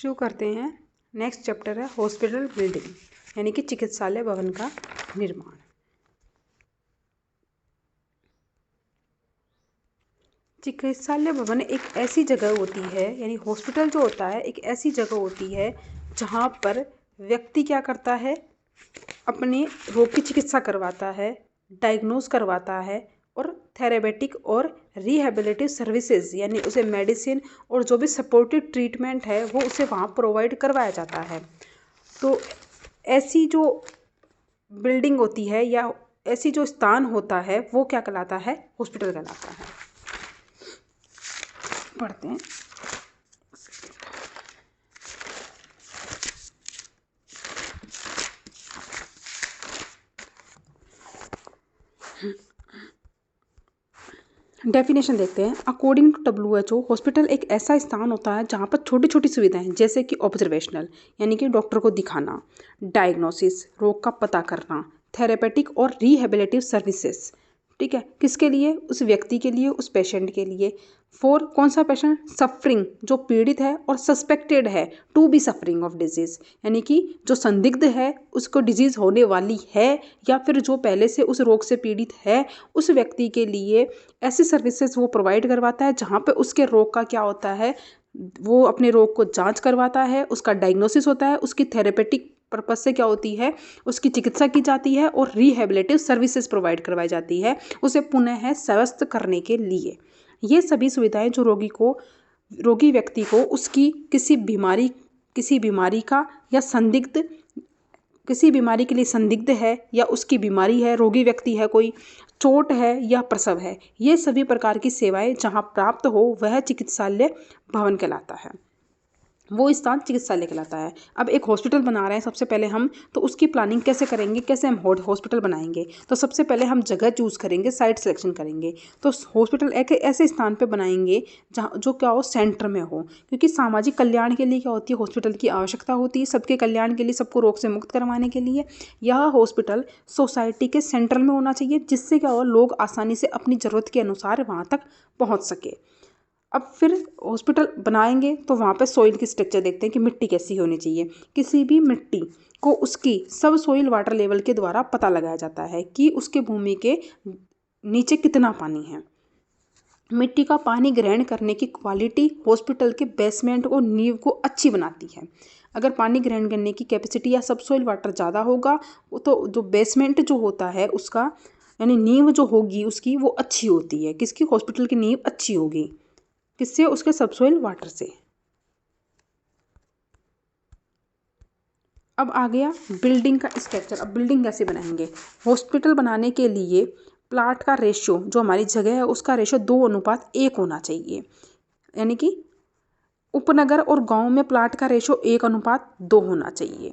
शुरू करते हैं। नेक्स्ट चैप्टर है हॉस्पिटल बिल्डिंग, यानी कि चिकित्सालय भवन का निर्माण। चिकित्सालय भवन एक ऐसी जगह होती है, यानी हॉस्पिटल जो होता है एक ऐसी जगह होती है जहाँ पर व्यक्ति क्या करता है, अपने रोग की चिकित्सा करवाता है, डायग्नोज करवाता है और थेरेपेटिक और रिहेबिलिटेटिव सर्विसेज यानी उसे मेडिसिन और जो भी सपोर्टिव ट्रीटमेंट है वो उसे वहाँ प्रोवाइड करवाया जाता है। तो ऐसी जो बिल्डिंग होती है या ऐसी जो स्थान होता है वो क्या कहलाता है, हॉस्पिटल कहलाता है। पढ़ते हैं। डेफिनेशन देखते हैं। अकॉर्डिंग टू WHO, हॉस्पिटल एक ऐसा स्थान होता है जहाँ पर छोटी छोटी सुविधाएं जैसे कि ऑब्जर्वेशनल यानी कि डॉक्टर को दिखाना, डायग्नोसिस रोग का पता करना, थेरेपेटिक और रिहेबिलिटेटिव सर्विसेज, ठीक है, किसके लिए, उस व्यक्ति के लिए, उस पेशेंट के लिए। फॉर कौन सा पेशेंट, सफरिंग जो पीड़ित है और सस्पेक्टेड है to be suffering of disease, यानी कि जो संदिग्ध है उसको डिजीज होने वाली है या फिर जो पहले से उस रोग से पीड़ित है, उस व्यक्ति के लिए ऐसी सर्विसेज वो प्रोवाइड करवाता है जहाँ पे उसके रोग का क्या होता है, वो अपने रोग को जांच करवाता है, उसका डायग्नोसिस होता है, उसकी थेरेपेटिक पर्पज से क्या होती है, उसकी चिकित्सा की जाती है और रिहेबिलिटेटिव सर्विसेज प्रोवाइड करवाई जाती है उसे पुनः स्वस्थ करने के लिए। ये सभी सुविधाएं जो रोगी व्यक्ति को उसकी किसी बीमारी का या संदिग्ध, किसी बीमारी के लिए संदिग्ध है या उसकी बीमारी है, रोगी व्यक्ति है, कोई चोट है या प्रसव है, ये सभी प्रकार की सेवाएं जहां प्राप्त हो वह चिकित्सालय भवन कहलाता है, वो स्थान चिकित्सालय कहलाता है। अब एक हॉस्पिटल बना रहे हैं सबसे पहले हम, तो उसकी प्लानिंग कैसे करेंगे, कैसे हम हॉस्पिटल बनाएंगे। तो सबसे पहले हम जगह चूज़ करेंगे, साइट सिलेक्शन करेंगे। तो हॉस्पिटल एक ऐसे स्थान पे बनाएंगे जहाँ जो क्या हो, सेंटर में हो, क्योंकि सामाजिक कल्याण के लिए क्या होती है, हॉस्पिटल की आवश्यकता होती है, सबके कल्याण के लिए, सबको रोग से मुक्त करवाने के लिए। यह हॉस्पिटल सोसाइटी के सेंटर में होना चाहिए जिससे क्या हो, लोग आसानी से अपनी ज़रूरत के अनुसार वहाँ तक पहुँच सके। अब फिर हॉस्पिटल बनाएंगे तो वहाँ पे सॉइल की स्ट्रक्चर देखते हैं कि मिट्टी कैसी होनी चाहिए। किसी भी मिट्टी को उसकी सब सॉइल वाटर लेवल के द्वारा पता लगाया जाता है कि उसके भूमि के नीचे कितना पानी है। मिट्टी का पानी ग्रहण करने की क्वालिटी हॉस्पिटल के बेसमेंट और नींव को अच्छी बनाती है। अगर पानी ग्रहण करने की कैपेसिटी या सब सॉइल वाटर ज़्यादा होगा तो जो बेसमेंट जो होता है उसका, यानी नींव जो होगी उसकी, वो अच्छी होती है। किसकी, हॉस्पिटल की नींव अच्छी होगी, किससे, उसके सबसॉइल वाटर से। अब आ गया बिल्डिंग का स्ट्रक्चर। अब बिल्डिंग कैसे बनाएंगे, हॉस्पिटल बनाने के लिए प्लाट का रेशियो, जो हमारी जगह है उसका रेशियो 2:1 होना चाहिए, यानी कि उपनगर और गांव में प्लाट का रेशियो 1:2 होना चाहिए।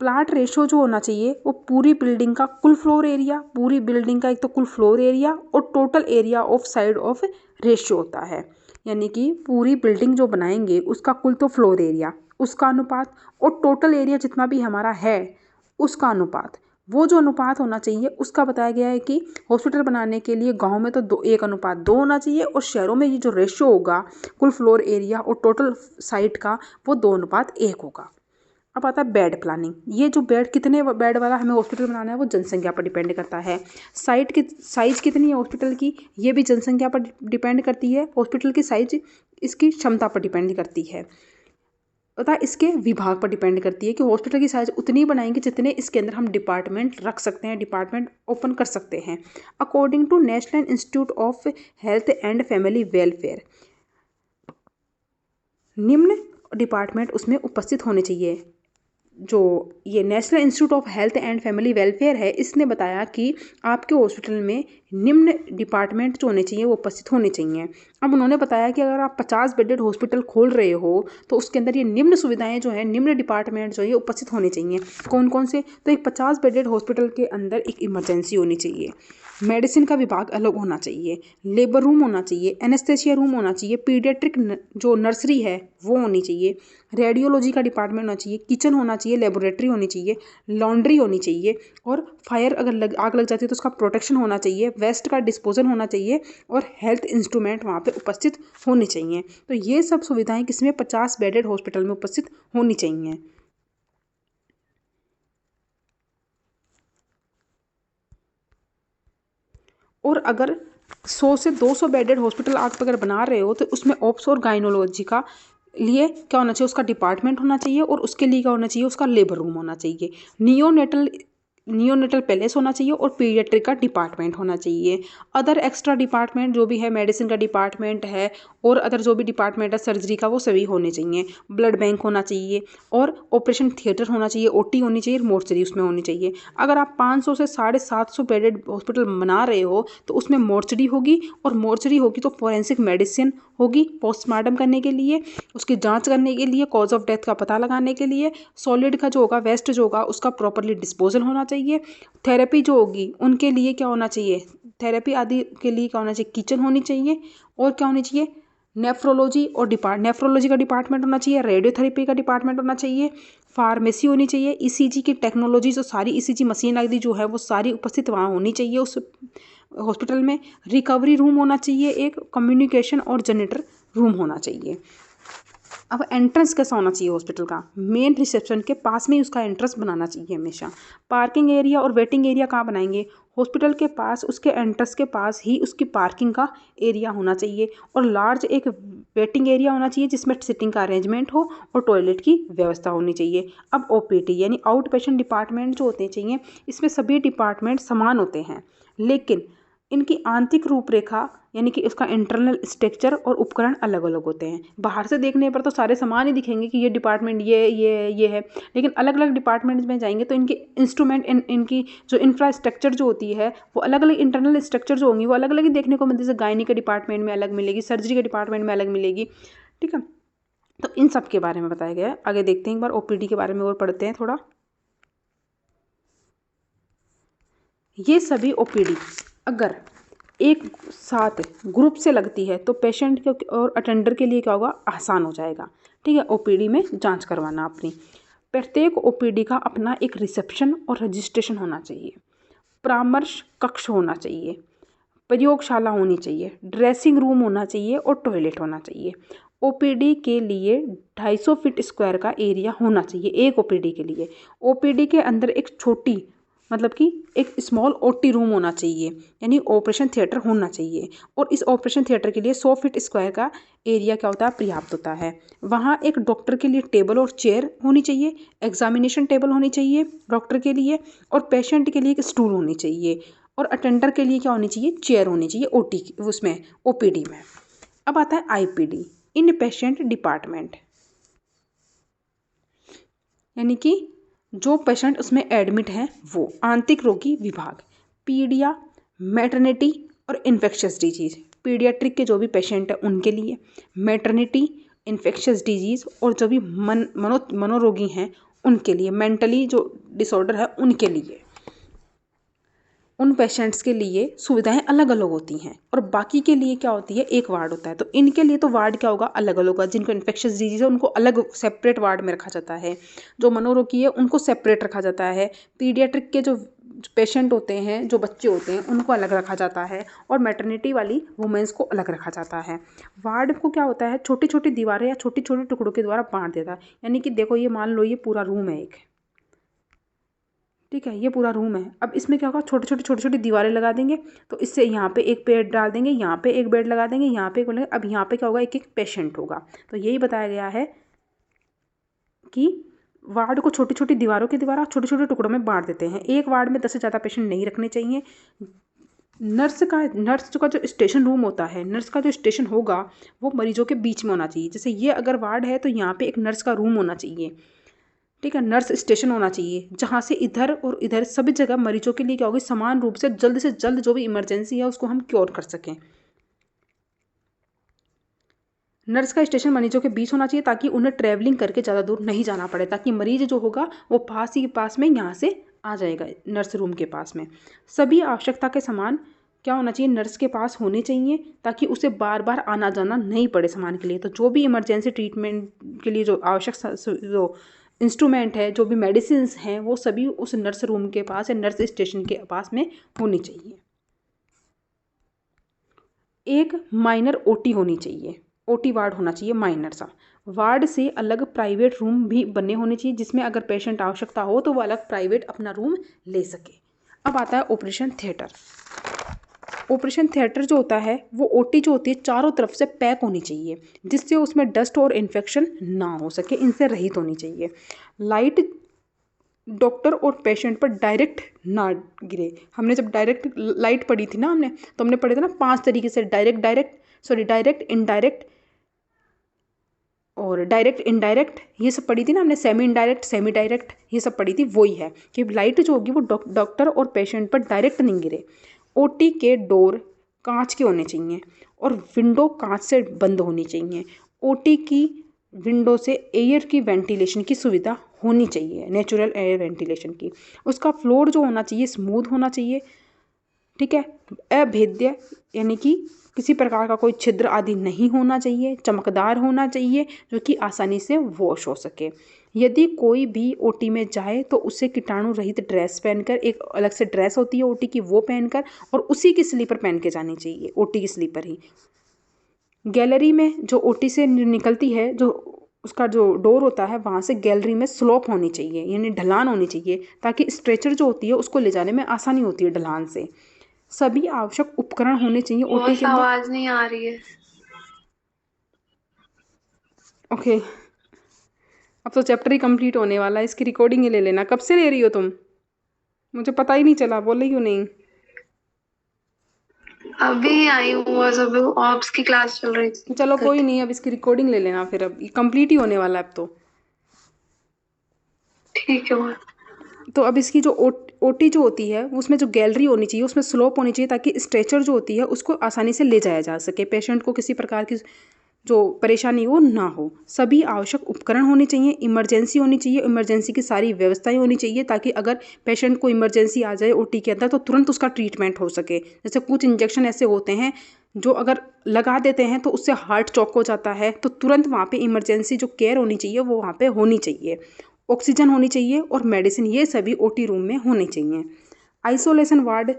प्लाट रेशियो जो होना चाहिए वो पूरी बिल्डिंग का कुल फ्लोर एरिया, पूरी बिल्डिंग का एक तो कुल फ्लोर एरिया और total area of side of ratio होता है, यानी कि पूरी बिल्डिंग जो बनाएंगे उसका कुल तो फ्लोर एरिया, उसका अनुपात और टोटल एरिया जितना भी हमारा है उसका अनुपात, वो जो अनुपात होना चाहिए उसका बताया गया है कि हॉस्पिटल बनाने के लिए गांव में तो 1:2 होना चाहिए और शहरों में ये जो रेशियो होगा कुल फ्लोर एरिया और टोटल साइट का वो 2:1 होगा। अब आता है बेड प्लानिंग। ये जो बेड, कितने बेड वाला हमें हॉस्पिटल बनाना है वो जनसंख्या पर डिपेंड करता है। साइट की साइज कितनी है हॉस्पिटल की, ये भी जनसंख्या पर डिपेंड करती है। हॉस्पिटल की साइज इसकी क्षमता पर डिपेंड करती है तथा इसके विभाग पर डिपेंड करती है कि हॉस्पिटल की साइज उतनी बनाएंगे जितने इसके अंदर हम डिपार्टमेंट रख सकते हैं, डिपार्टमेंट ओपन कर सकते हैं। According to National Institute of Health and Family Welfare, निम्न डिपार्टमेंट उसमें उपस्थित होने चाहिए। जो ये National Institute of Health and Family Welfare है, इसने बताया कि आपके हॉस्पिटल में निम्न डिपार्टमेंट जो होने चाहिए वो उपस्थित होने चाहिए। अब उन्होंने बताया कि अगर आप 50 बेडेड हॉस्पिटल खोल रहे हो तो उसके अंदर ये निम्न सुविधाएं जो है, निम्न डिपार्टमेंट जो है उपस्थित होने चाहिए। कौन कौन से, तो एक 50 बेडेड हॉस्पिटल के अंदर एक इमरजेंसी होनी चाहिए, मेडिसिन का विभाग अलग होना चाहिए, लेबर रूम होना चाहिए, एनेस्थेसिया रूम होना चाहिए, पीडियाट्रिक जो नर्सरी है वो होनी चाहिए, रेडियोलॉजी का डिपार्टमेंट होना चाहिए, किचन होना चाहिए, लेबोरेटरी होनी चाहिए, लॉन्ड्री होनी चाहिए और फायर अगर आग लग जाती है तो उसका प्रोटेक्शन होना चाहिए, वेस्ट का डिस्पोजल होना चाहिए और हेल्थ इंस्ट्रूमेंट वहाँ पे उपस्थित होनी चाहिए। तो ये सब सुविधाएं किसमें 50 बेडेड हॉस्पिटल में उपस्थित होनी चाहिए। और अगर 100 से 200 बेडेड हॉस्पिटल आप अगर बना रहे हो तो उसमें ऑप्स और गायनोलॉजी का लिए क्या होना चाहिए, उसका डिपार्टमेंट होना चाहिए और उसके लिए क्या होना चाहिए, उसका लेबर रूम होना चाहिए। नियोनेटल पैलेस होना चाहिए और पीडियाट्रिक का डिपार्टमेंट होना चाहिए। अदर एक्स्ट्रा डिपार्टमेंट जो भी है, मेडिसिन का डिपार्टमेंट है और अदर जो भी डिपार्टमेंट है सर्जरी का, वो सभी होने चाहिए। ब्लड बैंक होना चाहिए और ऑपरेशन थिएटर होना चाहिए, ओटी होनी चाहिए, मोर्चरी उसमें होनी चाहिए। अगर आप 500 से 750 बेडेड हॉस्पिटल बना रहे हो तो उसमें मोर्चरी होगी, और मोर्चरी होगी तो फॉरेंसिक मेडिसिन होगी पोस्टमार्टम करने के लिए, उसकी जांच करने के लिए, कॉज ऑफ डेथ का पता लगाने के लिए। सॉलिड का जो होगा, वेस्ट जो होगा, उसका प्रॉपरली डिस्पोजल होना चाहिए। थेरेपी जो होगी उनके लिए क्या होना चाहिए, थेरेपी आदि के लिए क्या होना चाहिए, किचन होनी चाहिए। और क्या होनी चाहिए, नेफ्रोलॉजी नेफ्रोलॉजी का डिपार्टमेंट होना चाहिए, रेडियोथेरेपी का डिपार्टमेंट होना चाहिए, फार्मेसी होनी चाहिए, ईसीजी की टेक्नोलॉजी, जो सारी ईसीजी मशीन आदि जो है वो सारी उपस्थित वहाँ होनी चाहिए उस हॉस्पिटल में। रिकवरी रूम होना चाहिए, एक कम्युनिकेशन और जनरेटर रूम होना चाहिए। अब एंट्रेंस कैसा होना चाहिए हॉस्पिटल का, मेन रिसेप्शन के पास में ही उसका एंट्रेंस बनाना चाहिए हमेशा। पार्किंग एरिया और वेटिंग एरिया कहाँ बनाएंगे, हॉस्पिटल के पास, उसके एंट्रेंस के पास ही उसकी पार्किंग का एरिया होना चाहिए और लार्ज एक वेटिंग एरिया होना चाहिए जिसमें सिटिंग का अरेंजमेंट हो और टॉयलेट की व्यवस्था होनी चाहिए। अब ओपीडी यानी आउट पेशेंट डिपार्टमेंट जो होते चाहिए, इसमें सभी डिपार्टमेंट समान होते हैं, लेकिन इनकी आंतरिक रूपरेखा यानी कि उसका इंटरनल स्ट्रक्चर और उपकरण अलग अलग होते हैं। बाहर से देखने पर तो सारे समान ही दिखेंगे कि ये डिपार्टमेंट ये है, लेकिन अलग अलग डिपार्टमेंट्स में जाएंगे तो इनके इंस्ट्रूमेंट इनकी जो इंफ्रास्ट्रक्चर जो होती है वो अलग अलग, इंटरनल स्ट्रक्चर जो होंगी वो अलग अलग ही देखने को मिलती है। जैसे गायनी के डिपार्टमेंट में अलग मिलेगी, सर्जरी के डिपार्टमेंट में अलग मिलेगी, ठीक है। तो इन सब के बारे में बताया गया है। आगे देखते हैं एक बार ओपीडी के बारे में और पढ़ते हैं थोड़ा। ये सभी ओपीडी अगर एक साथ ग्रुप से लगती है तो पेशेंट के और अटेंडर के लिए क्या होगा, आसान हो जाएगा, ठीक है, ओपीडी में जांच करवाना अपनी। प्रत्येक ओपीडी का अपना एक रिसेप्शन और रजिस्ट्रेशन होना चाहिए, परामर्श कक्ष होना चाहिए, प्रयोगशाला होनी चाहिए, ड्रेसिंग रूम होना चाहिए और टॉयलेट होना चाहिए। ओपीडी के लिए 250 फीट स्क्वायर का एरिया होना चाहिए एक ओपीडी के लिए। ओपीडी के अंदर एक छोटी मतलब कि एक स्मॉल ओटी रूम होना चाहिए, यानी ऑपरेशन थिएटर होना चाहिए, और इस ऑपरेशन थिएटर के लिए 100 फीट स्क्वायर का एरिया क्या होता है, पर्याप्त होता है। वहाँ एक डॉक्टर के लिए टेबल और चेयर होनी चाहिए, एग्जामिनेशन टेबल होनी चाहिए डॉक्टर के लिए, और पेशेंट के लिए एक स्टूल होनी चाहिए, और अटेंडर के लिए क्या होनी चाहिए, चेयर होनी चाहिए ओटी उसमें ओपीडी में। अब आता है आईपीडी, इन पेशेंट डिपार्टमेंट, यानी कि जो पेशेंट उसमें एडमिट हैं वो आंतरिक रोगी विभाग, पीडिया, मैटरनिटी और इन्फेक्शियस डिजीज़। पीडियाट्रिक के जो भी पेशेंट हैं उनके लिए, मैटरनिटी, इन्फेक्शियस डिजीज़ और जो भी मनोरोगी हैं उनके लिए, मेंटली जो डिसऑर्डर है उनके लिए, उन पेशेंट्स के लिए सुविधाएं अलग अलग होती हैं, और बाकी के लिए क्या होती है, एक वार्ड होता है। तो इनके लिए तो वार्ड क्या होगा, अलग अलग होगा। जिनको इन्फेक्शियस डिजीज है उनको अलग सेपरेट वार्ड में रखा जाता है, जो मनोरोगी है उनको सेपरेट रखा जाता है, पीडियाट्रिक के जो पेशेंट होते हैं, जो बच्चे होते हैं उनको अलग रखा जाता है, और मैटरनिटी वाली वुमेंस को अलग रखा जाता है। वार्ड को क्या होता है, छोटी छोटी दीवारें या छोटी छोटी टुकड़ों के द्वारा बांट देता है। यानी कि देखो ये मान लो ये पूरा रूम है एक, ठीक है, ये पूरा रूम है। अब इसमें क्या होगा, छोटी छोटी दीवारें लगा देंगे, तो इससे यहाँ पे एक बेड डाल देंगे, यहाँ पे एक बेड लगा देंगे, यहाँ पे एक बेड। अब यहाँ पे क्या होगा, एक एक पेशेंट होगा। तो यही बताया गया है कि वार्ड को छोटी छोटी दीवारों के द्वारा छोटे छोटे टुकड़ों में बांट देते हैं। एक वार्ड में 10 से ज़्यादा पेशेंट नहीं रखने चाहिए। नर्स का जो स्टेशन रूम होता है, नर्स का जो स्टेशन होगा वो मरीजों के बीच में होना चाहिए। जैसे ये अगर वार्ड है तो यहाँ पे एक नर्स का रूम होना चाहिए, ठीक है, नर्स स्टेशन होना चाहिए, जहाँ से इधर और इधर सभी जगह मरीजों के लिए क्या होगी, समान रूप से जल्द जो भी इमरजेंसी है उसको हम क्योर कर सकें। नर्स का स्टेशन मरीजों के बीच होना चाहिए ताकि उन्हें ट्रैवलिंग करके ज़्यादा दूर नहीं जाना पड़े, ताकि मरीज जो होगा वो पास ही पास में यहाँ से आ जाएगा नर्स रूम के पास में। सभी आवश्यकता के सामान क्या होना चाहिए, नर्स के पास होने चाहिए ताकि उसे बार बार आना जाना नहीं पड़े सामान के लिए। तो जो भी इमरजेंसी ट्रीटमेंट के लिए जो आवश्यक जो इंस्ट्रूमेंट है, जो भी मेडिसिन हैं, वो सभी उस नर्स रूम के पास या नर्स स्टेशन के पास में होनी चाहिए। एक माइनर ओटी होनी चाहिए, ओटी वार्ड होना चाहिए माइनर सा। वार्ड से अलग प्राइवेट रूम भी बने होने चाहिए, जिसमें अगर पेशेंट आवश्यकता हो तो वो अलग प्राइवेट अपना रूम ले सके। अब आता है ऑपरेशन थिएटर। ऑपरेशन थिएटर जो होता है वो ओटी जो होती है चारों तरफ से पैक होनी चाहिए, जिससे उसमें डस्ट और इन्फेक्शन ना हो सके, इनसे रहित होनी चाहिए। लाइट डॉक्टर और पेशेंट पर डायरेक्ट ना गिरे। हमने जब डायरेक्ट लाइट पढ़ी थी ना तो हमने पढ़े थे ना 5 तरीके से, डायरेक्ट इनडायरेक्ट और डायरेक्ट इनडायरेक्ट, ये सब पढ़ी थी ना हमने। सेमी डायरेक्ट ये सब पढ़ी थी। वही है कि लाइट जो होगी वो डॉक्टर और पेशेंट पर डायरेक्ट नहीं गिरे। ओटी के डोर कांच के होने चाहिए और विंडो कांच से बंद होनी चाहिए। ओटी की विंडो से एयर की वेंटिलेशन की सुविधा होनी चाहिए, नेचुरल एयर वेंटिलेशन की। उसका फ्लोर जो होना चाहिए स्मूथ होना चाहिए, ठीक है। अभेद्य यानी कि किसी प्रकार का कोई छिद्र आदि नहीं होना चाहिए। चमकदार होना चाहिए जो कि आसानी से वॉश हो सके। यदि कोई भी ओटी में जाए तो उसे कीटाणु रहित ड्रेस पहनकर, एक अलग से ड्रेस होती है ओटी की वो पहनकर, और उसी की स्लीपर पहन के जानी चाहिए, ओटी की स्लीपर ही। गैलरी में जो ओटी से निकलती है, जो उसका जो डोर होता है वहाँ से गैलरी में स्लोप होनी चाहिए, यानी ढलान होनी चाहिए, ताकि स्ट्रेचर जो होती है उसको ले जाने में आसानी होती है ढलान से। सभी आवश्यक उपकरण होने चाहिए ओटी के अंदर। आवाज नहीं आ रही है। ओके, अब तो चैप्टर ही कंप्लीट होने वाला है, इसकी रिकॉर्डिंग ही ले लेना। कब से ले रही हो तुम? मुझे पता ही नहीं चला, बोले क्यों नहीं? अभी आई हूँ, बस अभी ऑप्स की क्लास चल रही थी। चलो कोई नहीं, अब इसकी रिकॉर्डिंग ले लेना फिर, अब ये कंप्लीट ही होने वाला है अब तो। ठीक है वो। तो अब इसकी जो ओटी जो होती है उसमें जो गैलरी होनी चाहिए उसमें स्लोप होनी चाहिए, ताकि स्ट्रेचर जो होती है उसको आसानी से ले जाया जा सके, पेशेंट को किसी प्रकार की जो परेशानी हो ना हो। सभी आवश्यक उपकरण होने चाहिए। इमरजेंसी होनी चाहिए, इमरजेंसी की सारी व्यवस्थाएं होनी चाहिए, ताकि अगर पेशेंट को इमरजेंसी आ जाए ओटी के अंदर तो तुरंत उसका ट्रीटमेंट हो सके। जैसे कुछ इंजेक्शन ऐसे होते हैं जो अगर लगा देते हैं तो उससे हार्ट चौक हो जाता है, तो तुरंत वहाँ पे इमरजेंसी जो केयर होनी चाहिए वो वहाँ पे होनी चाहिए। ऑक्सीजन होनी चाहिए और मेडिसिन, ये सभी ओटी रूम में होने चाहिए। आइसोलेशन वार्ड,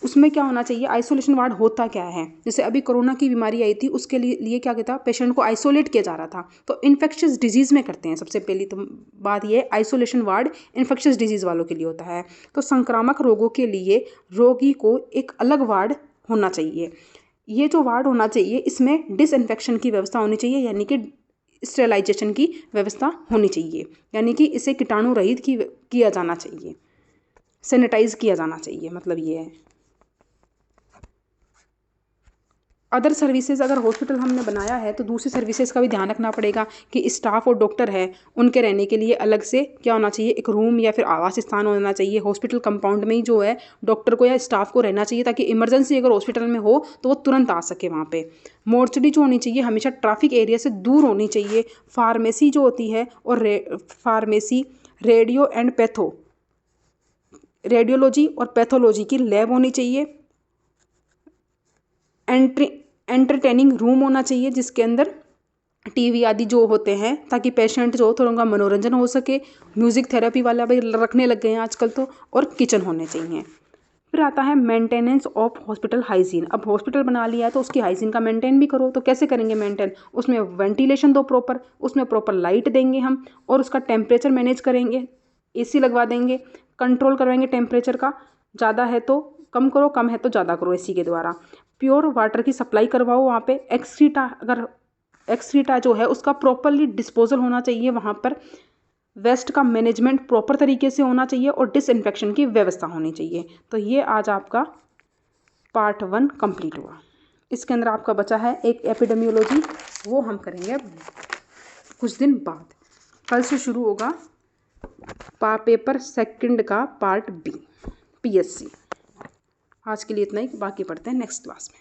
उसमें क्या होना चाहिए? आइसोलेशन वार्ड होता क्या है? जैसे अभी कोरोना की बीमारी आई थी, उसके लिए क्या था, पेशेंट को आइसोलेट किया जा रहा था। तो इन्फेक्शियस डिजीज़ में करते हैं सबसे पहली तो बात ये, आइसोलेशन वार्ड इन्फेक्शियस डिजीज़ वालों के लिए होता है। तो संक्रामक रोगों के लिए रोगी को एक अलग वार्ड होना चाहिए। ये जो वार्ड होना चाहिए इसमें डिसइंफेक्शन की व्यवस्था होनी चाहिए, यानी कि स्टेलाइजेशन की व्यवस्था होनी चाहिए, यानी कि इसे कीटाणु रहित किया जाना चाहिए, सैनिटाइज किया जाना चाहिए, मतलब ये है। अदर सर्विसेज अगर हॉस्पिटल हमने बनाया है तो दूसरी सर्विसेज का भी ध्यान रखना पड़ेगा कि स्टाफ और डॉक्टर है उनके रहने के लिए अलग से क्या होना चाहिए, एक रूम या फिर आवास स्थान होना चाहिए। हॉस्पिटल कंपाउंड में ही जो है डॉक्टर को या स्टाफ को रहना चाहिए, ताकि इमरजेंसी अगर हॉस्पिटल में हो तो वो तुरंत आ सके वहाँ पे। मोर्चरी जो होनी चाहिए हमेशा ट्रैफिक एरिया से दूर होनी चाहिए। फार्मेसी जो होती है और फार्मेसी, रेडियोलॉजी और पैथोलॉजी की लैब होनी चाहिए। एंटरटेनिंग रूम होना चाहिए जिसके अंदर टीवी आदि जो होते हैं, ताकि पेशेंट जो हो थोड़ा उनका मनोरंजन हो सके। म्यूज़िक थेरेपी वाला भी रखने लग गए हैं आजकल तो। और किचन होने चाहिए। फिर आता है मेंटेनेंस ऑफ हॉस्पिटल हाइजीन। अब हॉस्पिटल बना लिया है तो उसकी हाइजीन का मेंटेन भी करो। तो कैसे करेंगे मेंटेन? उसमें वेंटिलेशन दो प्रॉपर, उसमें प्रॉपर लाइट देंगे हम, और उसका टेम्परेचर मैनेज करेंगे, एसी लगवा देंगे, कंट्रोल करवाएंगे टेम्परेचर का। ज़्यादा है तो कम करो, कम है तो ज़्यादा करो एसी के द्वारा। प्योर वाटर की सप्लाई करवाओ वहाँ पे। एक्सक्रीटा जो है उसका प्रॉपरली डिस्पोजल होना चाहिए वहाँ पर। वेस्ट का मैनेजमेंट प्रॉपर तरीके से होना चाहिए और डिसइंफेक्शन की व्यवस्था होनी चाहिए। तो ये आज आपका पार्ट 1 कंप्लीट हुआ। इसके अंदर आपका बचा है एक एपिडेमियोलॉजी, वो हम करेंगे अब कुछ दिन बाद। कल से शुरू होगा पेपर 2 का पार्ट B, PSC। आज के लिए इतना ही, बाकी पढ़ते हैं नेक्स्ट क्लास में।